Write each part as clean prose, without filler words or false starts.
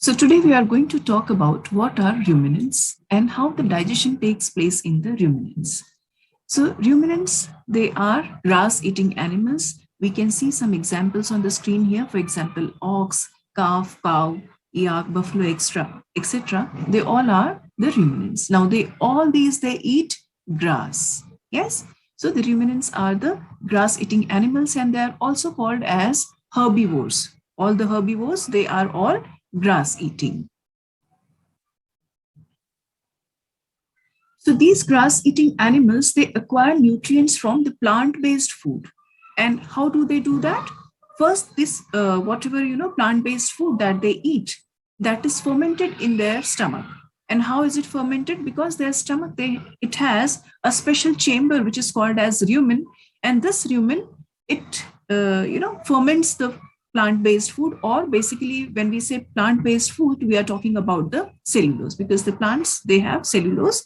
So today we are going to talk about what are ruminants and how the digestion takes place in the ruminants. So ruminants, they are grass-eating animals. We can see some examples on the screen here. For example, ox, calf, cow, yak, buffalo, etc. They all are the ruminants. Now they eat grass. Yes. So the ruminants are the grass-eating animals and they are also called as herbivores. All the herbivores, they are all grass eating. So these grass eating animals, they acquire nutrients from the plant-based food. And how do they do that? First, this whatever plant-based food that they eat, that is fermented in their stomach. And how is it fermented? Because their stomach, it has a special chamber which is called as rumen, and this rumen, it ferments the plant-based food, or basically when we say plant-based food, we are talking about the cellulose, because the plants, they have cellulose.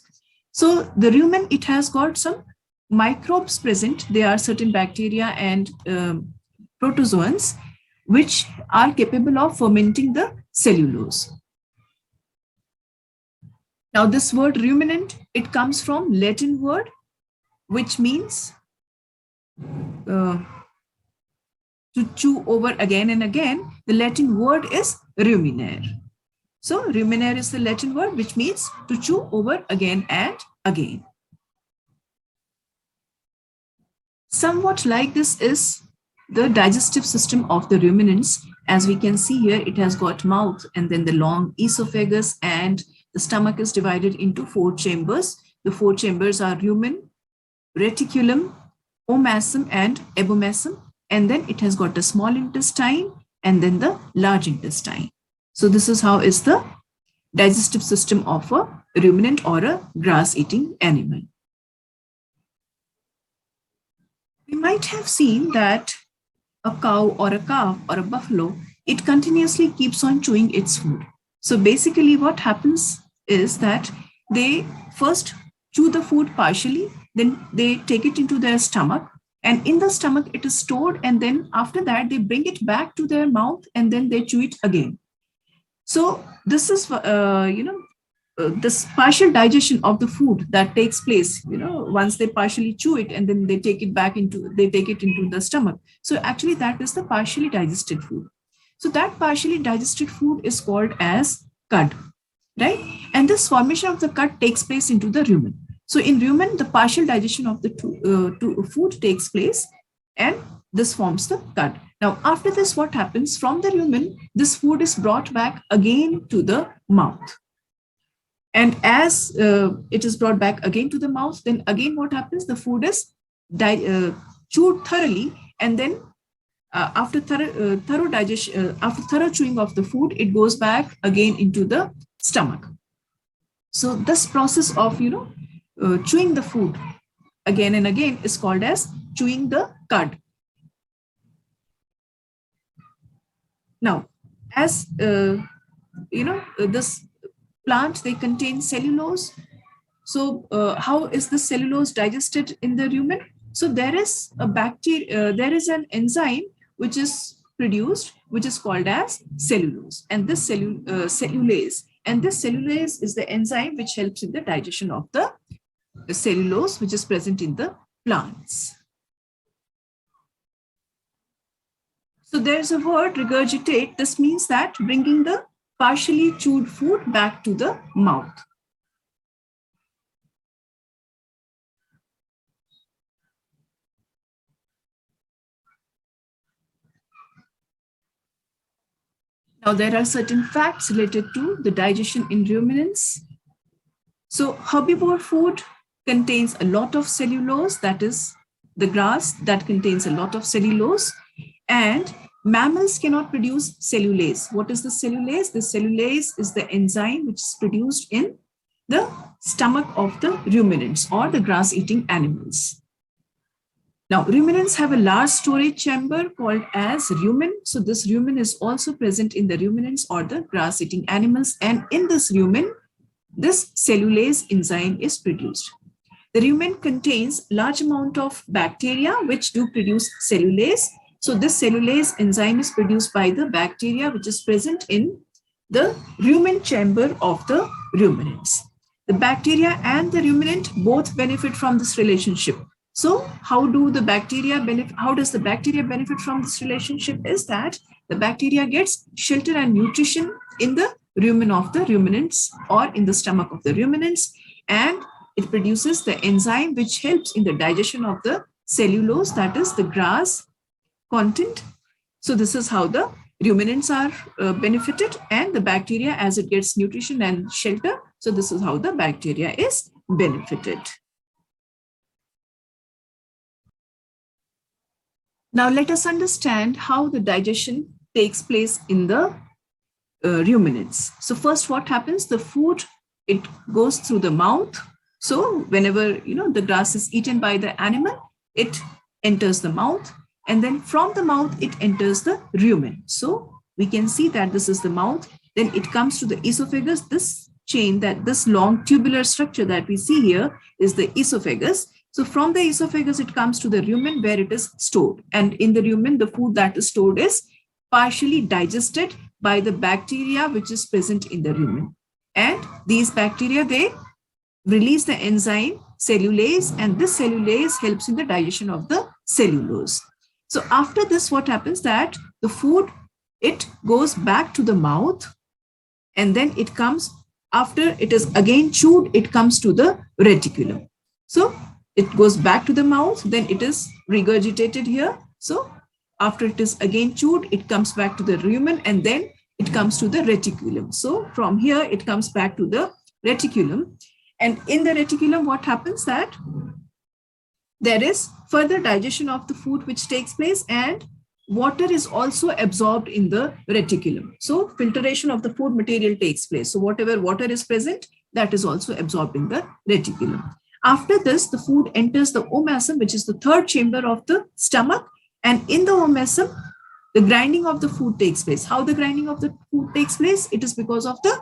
So the rumen, it has got some microbes present. There are certain bacteria and protozoans which are capable of fermenting the cellulose. Now this word ruminant, it comes from Latin word which means to chew over again and again. The Latin word is ruminare. So ruminare is the Latin word which means to chew over again and again. Somewhat like this is the digestive system of the ruminants. As we can see here, it has got mouth and then the long esophagus, and the stomach is divided into 4 chambers. The 4 chambers are rumen, reticulum, omasum and abomasum. And then it has got a small intestine and then the large intestine. So this is how is the digestive system of a ruminant or a grass-eating animal. We might have seen that a cow or a calf or a buffalo, it continuously keeps on chewing its food. So basically what happens is that they first chew the food partially, then they take it into their stomach, and in the stomach it is stored, and then after that they bring it back to their mouth and then they chew it again. So this is this partial digestion of the food that takes place, once they partially chew it and then they take it into the stomach. So actually that is the partially digested food. So that partially digested food is called as cud, right? And this formation of the cud takes place into the rumen. So in rumen, the partial digestion of the food takes place and this forms the cud. Now, after this, what happens? From the rumen, this food is brought back again to the mouth. And as it is brought back again to the mouth, then again what happens? The food is chewed thoroughly, and then after thorough digestion, after thorough chewing of the food, it goes back again into the stomach. So this process of chewing the food again and again is called as chewing the cud. Now, as this plant, they contain cellulose. So how is the cellulose digested in the rumen? So there is a bacteria, there is an enzyme which is produced, which is called as cellulose, and this cellulase. And this cellulase is the enzyme which helps in the digestion of the cellulose which is present in the plants. So there's a word regurgitate. This means that bringing the partially chewed food back to the mouth. Now there are certain facts related to the digestion in ruminants. So herbivore food contains a lot of cellulose, that is the grass that contains a lot of cellulose, and mammals cannot produce cellulase. What is the cellulase? The cellulase is the enzyme which is produced in the stomach of the ruminants or the grass-eating animals. Now, ruminants have a large storage chamber called as rumen. So this rumen is also present in the ruminants or the grass-eating animals, and in this rumen, this cellulase enzyme is produced. The rumen contains large amount of bacteria which do produce cellulase. So this cellulase enzyme is produced by the bacteria which is present in the rumen chamber of the ruminants. The bacteria and the ruminant both benefit from this relationship. So how does the bacteria benefit from this relationship? Is that the bacteria gets shelter and nutrition in the rumen of the ruminants or in the stomach of the ruminants, and it produces the enzyme which helps in the digestion of the cellulose, that is the grass content. So this is how the ruminants are benefited, and the bacteria as it gets nutrition and shelter. So this is how the bacteria is benefited. Now let us understand how the digestion takes place in the ruminants. So first, what happens? The food, it goes through the mouth. So whenever the grass is eaten by the animal, it enters the mouth, and then from the mouth it enters the rumen. So we can see that this is the mouth. Then it comes to the esophagus. This chain, this long tubular structure that we see here is the esophagus. So from the esophagus, it comes to the rumen where it is stored. And in the rumen, the food that is stored is partially digested by the bacteria which is present in the rumen. And these bacteria, they release the enzyme cellulase, and this cellulase helps in the digestion of the cellulose. So after this, what happens? That the food, it goes back to the mouth, and then it comes, after it is again chewed, it comes to the reticulum. So it goes back to the mouth, then it is regurgitated here. So after it is again chewed, it comes back to the rumen, and then it comes to the reticulum. So from here, it comes back to the reticulum. And in the reticulum, what happens? That there is further digestion of the food which takes place, and water is also absorbed in the reticulum. So filtration of the food material takes place. So whatever water is present, that is also absorbed in the reticulum. After this, the food enters the omasum, which is the third chamber of the stomach. And in the omasum, the grinding of the food takes place. How the grinding of the food takes place? It is because of the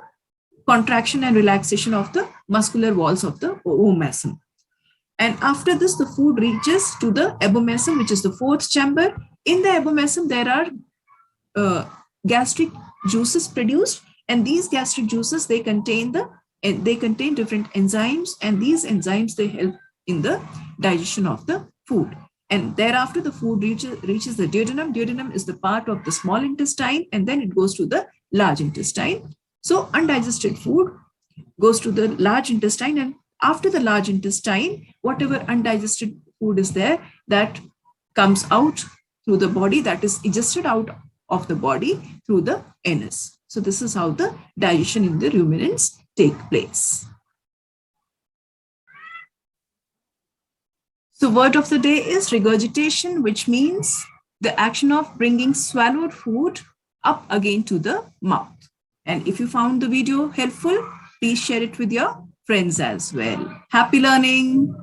contraction and relaxation of the muscular walls of the omasum. And after this, the food reaches to the abomasum, which is the fourth chamber. In the abomasum, there are gastric juices produced, and these gastric juices, they contain different enzymes, and these enzymes, they help in the digestion of the food. And thereafter, the food reaches the duodenum. Duodenum is the part of the small intestine, and then it goes to the large intestine. So undigested food goes to the large intestine, and after the large intestine, whatever undigested food is there, that comes out through the body, that is digested out of the body through the anus. So this is how the digestion in the ruminants take place. So word of the day is regurgitation, which means the action of bringing swallowed food up again to the mouth. And if you found the video helpful, please share it with your friends as well. Happy learning.